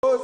Welcome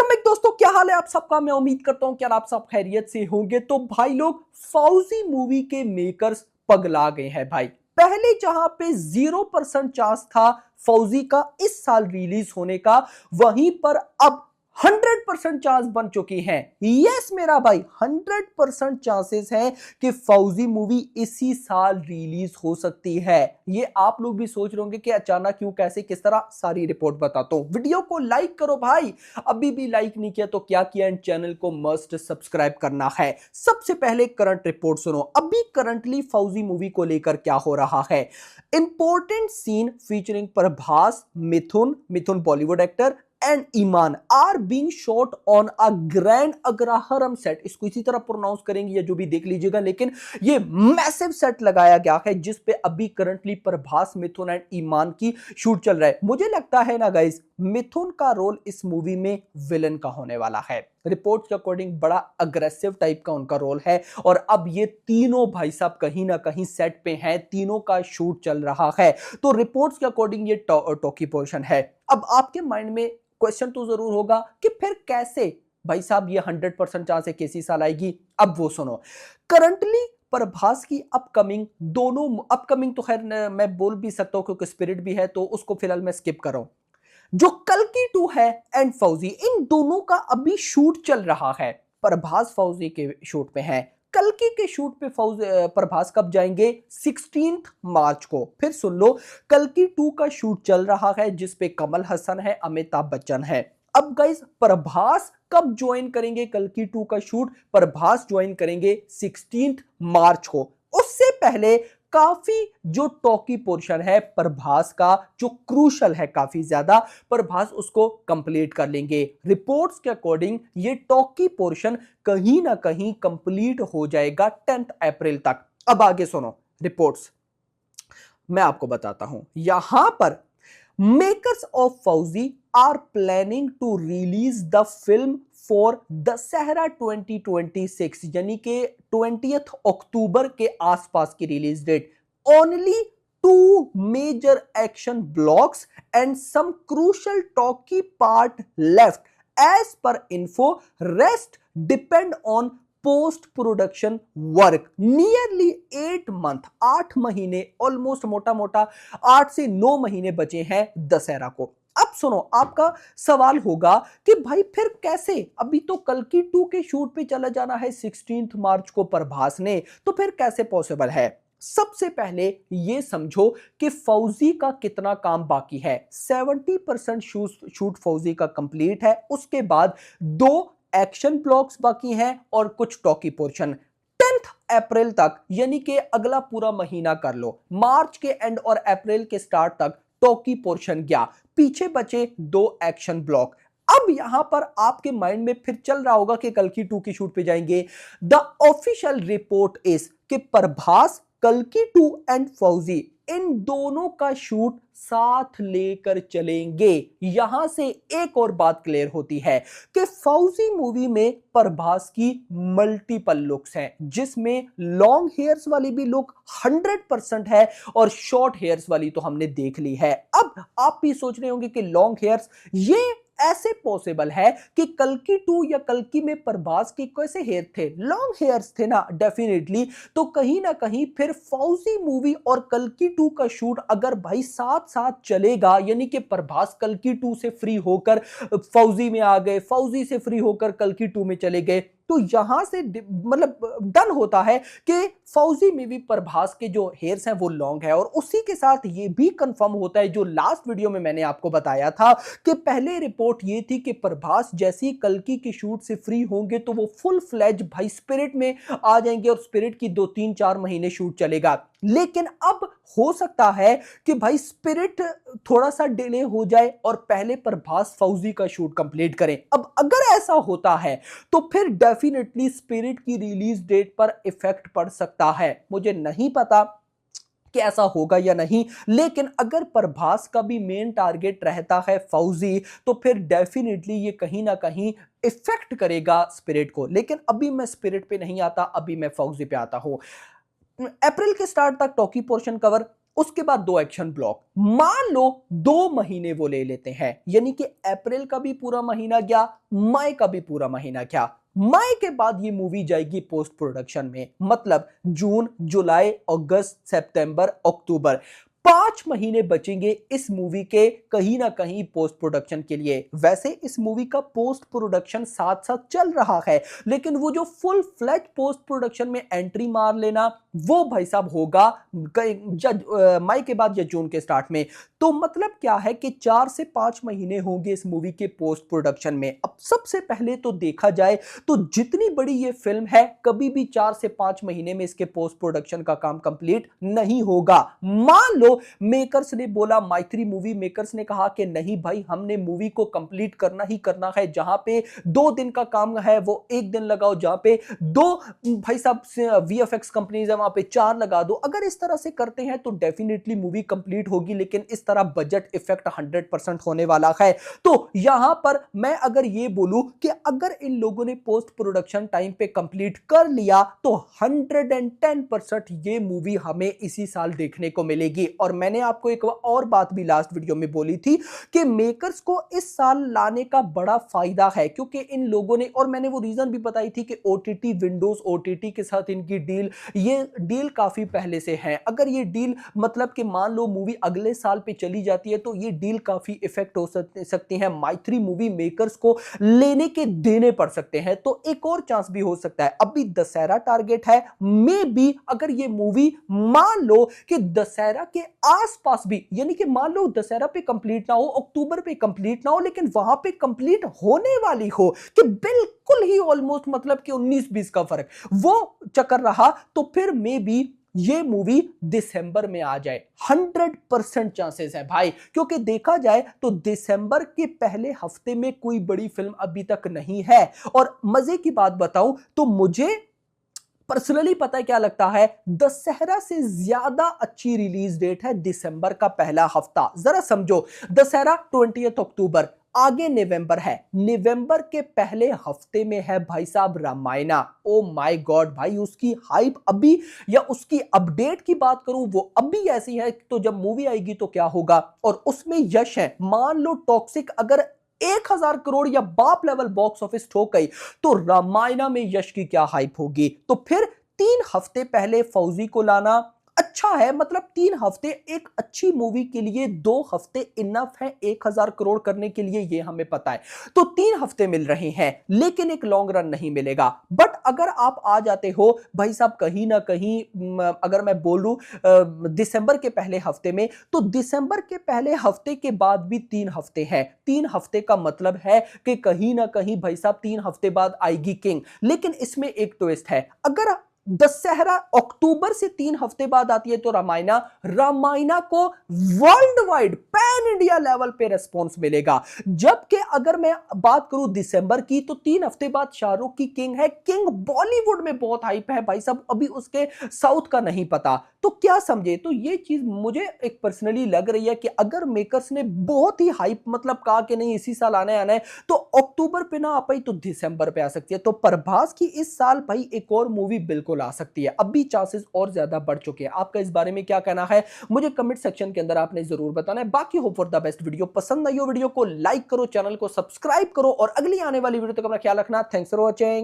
back दोस्तों, क्या हाल है आप सबका। मैं उम्मीद करता हूं कि आप सब खैरियत से होंगे। तो भाई लोग, फौजी मूवी के मेकर्स पगला गए हैं भाई। पहले जहां पे 0% चांस था फौजी का इस साल रिलीज होने का, वहीं पर अब 100% चांस बन चुकी हैं। यस मेरा भाई, 100% चांसेस हैं कि फौजी मूवी इसी साल रिलीज हो सकती है। ये आप लोग भी सोच रहे होंगे कि अचानक क्यों, कैसे, किस तरह, सारी रिपोर्ट बताता हूं। वीडियो को लाइक करो भाई, अभी भी लाइक नहीं किया तो क्या किया, एंड चैनल को मस्ट सब्सक्राइब करना है। सबसे पहले करंट रिपोर्ट सुनो, अभी करंटली फौजी मूवी को लेकर क्या हो रहा है। Important scene featuring Prabhas, Mithun Bollywood actor and Iman are being shot on a grand agraharam set. इसको इसी तरह प्रोनाउंस करेंगे या जो भी देख लीजिएगा, लेकिन ये मैसिव सेट लगाया गया है जिस पे अभी करंटली प्रभास, मिथुन एंड ईमान की शूट चल रहा है। मुझे लगता है ना गाइस, मिथुन का रोल इस मूवी में विलन का होने वाला है। रिपोर्ट्स के अकॉर्डिंग बड़ा अग्रेसिव टाइप का उनका रोल है, और अब ये तीनों भाई साहब कहीं ना कहीं सेट पे हैं, तीनों का शूट चल रहा है। तो रिपोर्ट्स के अकॉर्डिंग ये टॉकी पोर्शन है। अब आपके माइंड में क्वेश्चन तो जरूर होगा कि फिर कैसे भाई साहब ये 100% चांस है कैसी साल आएगी। अब वो सुनो, करंटली प्रभास की अपकमिंग तो खैर मैं बोल भी सकता हूं क्योंकि स्पिरिट भी है, तो उसको फिलहाल मैं स्किप कर रहा हूं। जो कल्कि 2 है एंड फौजी, इन दोनों का अभी शूट चल रहा है। प्रभास फौजी के शूट पे है, कल्कि के शूट पे प्रभास कब जाएंगे, 16 मार्च को। फिर सुन लो, कल्कि 2 का शूट चल रहा है जिसपे कमल हसन है, अमिताभ बच्चन है। अब गाइस, प्रभास कब ज्वाइन करेंगे कल्कि 2 का शूट, प्रभास ज्वाइन करेंगे 16 मार्च को। उससे पहले काफी जो टॉकी पोर्शन है प्रभास का, जो क्रूशल है काफी ज्यादा, प्रभास उसको कंप्लीट कर लेंगे। रिपोर्ट्स के अकॉर्डिंग ये टॉकी पोर्शन कहीं ना कहीं कंप्लीट हो जाएगा 10 अप्रैल तक। अब आगे सुनो रिपोर्ट्स, मैं आपको बताता हूं। यहां पर makers of Fauji are planning to release the film for Dussehra 2026, यानी कि 20 अक्टूबर के आसपास की release date. Only 2 major action blocks and some crucial talkie part left as per info, rest depend on post production work. Nearly 8 month, 8 महीने almost, मोटा मोटा 8 से 9 महीने बचे हैं दशहरा को। अब सुनो, आपका सवाल होगा कि भाई फिर कैसे, अभी तो कल्कि 2 के शूट पे चला जाना है 16 मार्च को प्रभास ने, तो फिर कैसे पॉसिबल है। सबसे पहले यह समझो कि फौजी का कितना काम बाकी है। 70% शूट फौजी का कंप्लीट है, उसके बाद 2 एक्शन ब्लॉक्स बाकी हैं और कुछ टॉकी पोर्शन। 10 अप्रैल तक, यानी कि अगला पूरा महीना कर लो, मार्च के एंड और अप्रैल के स्टार्ट तक टॉकी पोर्शन गया, पीछे बचे 2 एक्शन ब्लॉक। अब यहां पर आपके माइंड में फिर चल रहा होगा कि कल्कि 2 की शूट पे जाएंगे। द ऑफिशियल रिपोर्ट इज कि प्रभास, कल्कि 2 एंड फौजी, इन दोनों का शूट साथ लेकर चलेंगे। यहां से एक और बात क्लियर होती है कि फौजी मूवी में प्रभास की मल्टीपल लुक्स हैं, जिसमें लॉन्ग हेयर्स वाली भी लुक 100% है और शॉर्ट हेयर्स वाली तो हमने देख ली है। अब आप भी सोच रहे होंगे कि लॉन्ग हेयर्स ये ऐसे पॉसिबल है कि कल्कि 2 या कल्कि में प्रभास के कैसे हेयर थे, लॉन्ग हेयर्स थे ना, डेफिनेटली। तो कहीं ना कहीं फिर फौजी मूवी और कल्कि 2 का शूट अगर भाई साथ साथ चलेगा, यानी कि प्रभास कल्कि 2 से फ्री होकर फौजी में आ गए, फौजी से फ्री होकर कल्कि 2 में चले गए, तो यहां से मतलब डन होता है कि फौजी में भी प्रभास के जो हेयर्स हैं वो लॉन्ग है। और उसी के साथ ये भी कंफर्म होता है, जो लास्ट वीडियो में मैंने आपको बताया था कि पहले रिपोर्ट ये थी कि प्रभास जैसी कल्कि के शूट से फ्री होंगे तो वो फुल फ्लेज भाई स्पिरिट में आ जाएंगे और स्पिरिट की 2-3-4 महीने शूट चलेगा। लेकिन अब हो सकता है कि भाई स्पिरिट थोड़ा सा डिले हो जाए और पहले प्रभास फौजी का शूट कंप्लीट करें। अब अगर ऐसा होता है तो फिर डेफिनेटली स्पिरिट की रिलीज डेट पर इफेक्ट पड़ सकता है। मुझे नहीं पता कि ऐसा होगा या नहीं, लेकिन अगर प्रभास का भी मेन टारगेट रहता है फौजी, तो फिर डेफिनेटली ये कहीं ना कहीं इफेक्ट करेगा स्पिरिट को। लेकिन अभी मैं स्पिरिट पे नहीं आता, अभी मैं फौजी पे आता हूं। अप्रैल के स्टार्ट तक टॉकी पोर्शन कवर, उसके बाद 2 एक्शन ब्लॉक, मान लो 2 महीने वो ले लेते हैं, यानी कि अप्रैल का भी पूरा महीना गया, मई का भी पूरा महीना गया। मई के बाद ये मूवी जाएगी पोस्ट प्रोडक्शन में, मतलब जून, जुलाई, अगस्त, सितंबर, अक्टूबर, 5 महीने बचेंगे इस मूवी के कहीं ना कहीं पोस्ट प्रोडक्शन के लिए। वैसे इस मूवी का पोस्ट प्रोडक्शन साथ साथ चल रहा है, लेकिन वो जो फुल फ्लैज पोस्ट प्रोडक्शन में एंट्री मार लेना वो भाई साहब होगा मई के बाद या जून के स्टार्ट में। तो मतलब क्या है कि 4 से 5 महीने होंगे इस मूवी के पोस्ट प्रोडक्शन में। अब सबसे पहले तो देखा जाए तो जितनी बड़ी ये फिल्म है, कभी भी 4 से 5 महीने में इसके पोस्ट प्रोडक्शन का काम कंप्लीट नहीं होगा। मान लो मेकर्स ने बोला, माइथ्री मूवी मेकर्स ने कहा कि नहीं भाई, हमने मूवी को कंप्लीट करना ही करना है, जहां पे 2 दिन का काम है वो 1 दिन लगाओ, जहां पे 2 भाई साहब वीएफएक्स कंपनीज है वहां पे 4 लगा दो। अगर इस तरह से करते हैं तो डेफिनेटली मूवी कंप्लीट होगी, लेकिन इस तरह बजट इफेक्ट 100% होने वाला है। तो यहां पर मैं अगर ये बोलूं कि अगर इन लोगों ने पोस्ट प्रोडक्शन टाइम पे कंप्लीट कर लिया तो 110% ये मूवी हमें इसी साल देखने को मिलेगी। और मैंने आपको एक और बात भी लास्ट वीडियो में बोली थी कि मेकर्स को इस साल लाने का बड़ा फायदा है, क्योंकि इन लोगों ने, और मैंने वो रीजन भी बताई थी कि ओटीटी, विंडोज ओटीटी के साथ इनकी डील, ये डील काफी पहले से है। अगर ये डील मतलब कि मान लो मूवी अगले साल पे चली जाती है तो ये डील काफी इफेक्ट हो सकती है, माइथ्री मूवी मेकर्स को लेने के देने पड़ सकते हैं। तो एक और चांस भी हो सकता है, अभी दशहरा टारगेट है, मे बी अगर ये मूवी मान लो कि दशहरा के आसपास भी, यानी कि मान लो दशहरा पे कंप्लीट ना हो, अक्टूबर पे कंप्लीट ना हो, लेकिन वहां पे कंप्लीट होने वाली हो कि बिल्कुल ही ऑलमोस्ट मतलब कि 19-20 का फर्क वो चक्कर रहा, तो फिर मे बी ये मूवी दिसंबर में आ जाए। 100% चांसेस है भाई, क्योंकि देखा जाए तो दिसंबर के पहले हफ्ते में कोई बड़ी फिल्म अभी तक नहीं है। और मजे की बात बताऊं तो मुझे पर्सनली पता है क्या लगता है, दशहरा से ज्यादा अच्छी रिलीज डेट है दिसंबर का पहला हफ्ता। जरा समझो, दशहरा 20 अक्टूबर, आगे नवंबर है, नवंबर के पहले हफ्ते में है भाई साहब रामायणा। ओ माय गॉड भाई, उसकी हाइप अभी, या उसकी अपडेट की बात करूं वो अभी ऐसी है, तो जब मूवी आएगी तो क्या होगा। और उसमें यश है, मान लो टॉक्सिक अगर 1000 करोड़ या बाप लेवल बॉक्स ऑफिस ठोक गई, तो रामायणा में यश की क्या हाइप होगी। तो फिर 3 हफ्ते पहले फौजी को लाना अच्छा है, मतलब 3 हफ्ते एक अच्छी मूवी के लिए, 2 हफ्ते इनफ है 1000 करोड़ करने के लिए, ये हमें पता है। तो 3 हफ्ते मिल रहे हैं, लेकिन एक लॉन्ग रन नहीं मिलेगा। बट अगर आप आ जाते हो भाई साहब कहीं ना कहीं, अगर मैं बोलूं दिसंबर के पहले हफ्ते में, तो दिसंबर के पहले हफ्ते के बाद भी 3 हफ्ते हैं। 3 हफ्ते का मतलब है कि कहीं ना कहीं भाई साहब 3 हफ्ते बाद आएगी किंग। लेकिन इसमें एक ट्विस्ट है, अगर दशहरा अक्टूबर से 3 हफ्ते बाद आती है तो रामायणा, रामायणा को world wide pan India level पे रेस्पॉन्स मिलेगा। जबकि अगर मैं बात करूं दिसंबर की, तो 3 हफ्ते बाद शाहरुख की किंग है, किंग बॉलीवुड में बहुत हाइप है भाई साहब, अभी उसके साउथ का नहीं पता। तो क्या समझे, तो ये चीज मुझे एक पर्सनली लग रही है कि अगर मेकर्स ने बहुत ही हाइप मतलब कहा कि नहीं इसी साल आना है, तो अक्टूबर पे ना आ पाई तो दिसंबर पे आ सकती है। तो प्रभास की इस साल भाई एक और मूवी बिल्कुल आ सकती है, अभी चांसेस और ज्यादा बढ़ चुके हैं। आपका इस बारे में क्या कहना है, मुझे कमेंट सेक्शन के अंदर आपने जरूर बताना है। बाकी hope for the best. Video पसंद आई हो, वीडियो को लाइक करो, चैनल को सब्सक्राइब करो, और अगली आने वाली वीडियो तक अपना ख्याल रखना। Thanks for watching.